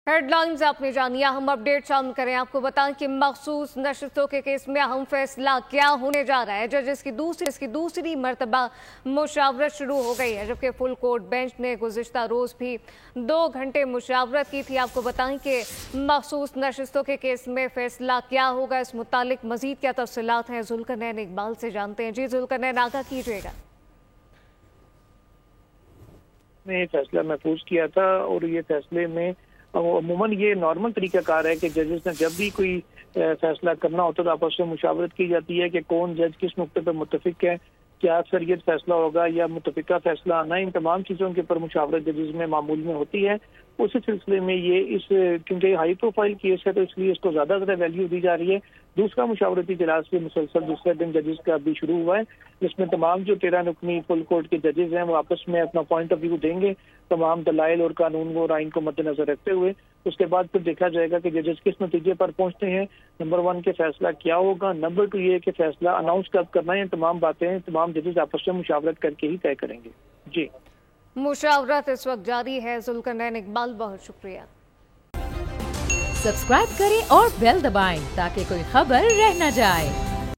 Headlines आपने जानिया। हम अपडेट शामिल करें। आपको बताएं कि मखसूस नशस्तों के केस में अहम फैसला क्या होने जा रहा है। जजेस की दूसरी मरतबा मुशावरत शुरू हो गई है, जबकि फुल कोर्ट बेंच ने गुज़िश्ता रोज भी 2 घंटे मुशावरत की थी। आपको बताएं कि मखसूस नशस्तों के केस में फैसला क्या होगा, इस मुतालिक मजीद क्या तफसीलात हैं, जुल्करनैन इकबाल से जानते हैं। जी जुल्करनैन, आगाह कीजिएगा। ने फैसला महफूज किया था और ये फैसले में अमूमन ये नॉर्मल तरीकाकार है कि जजेस ने जब भी कोई फैसला करना होता है तो आपस में मुशावरत की जाती है कि कौन जज किस नुक्ते पर मुत्तफिक है, क्या अक्सरियत फैसला होगा या मुतफिका फैसला आना। इन तमाम चीज़ों के ऊपर मुशावरत जजेस में मामूल में होती है। उसी सिलसिले में ये इस क्योंकि हाई प्रोफाइल केस है तो इसलिए इसको ज़्यादा वैल्यू दी जा रही है। दूसरा मुशावरती इजलास भी मुसलसल दूसरे दिन जजेस का भी शुरू हुआ है, जिसमें तमाम जो 13 रुकनी फुल कोर्ट के जजेस हैं वो आपस में अपना पॉइंट ऑफ व्यू देंगे, तमाम दलाइल और कानून और आइन को मद्देनजर रखते हुए। उसके बाद फिर देखा जाएगा कि जजेस किस नतीजे पर पहुंचते हैं। नंबर 1 के फैसला क्या होगा, नंबर 2 ये कि फैसला अनाउंस कब करना है। तमाम बातें तमाम जजेस आपस में मुशावरत करके ही तय करेंगे। जी, मुशावरत इस वक्त जारी है। जुल्करनैन इकबाल, बहुत शुक्रिया। सब्सक्राइब करें और बेल दबाएं ताकि कोई खबर रह न जाए।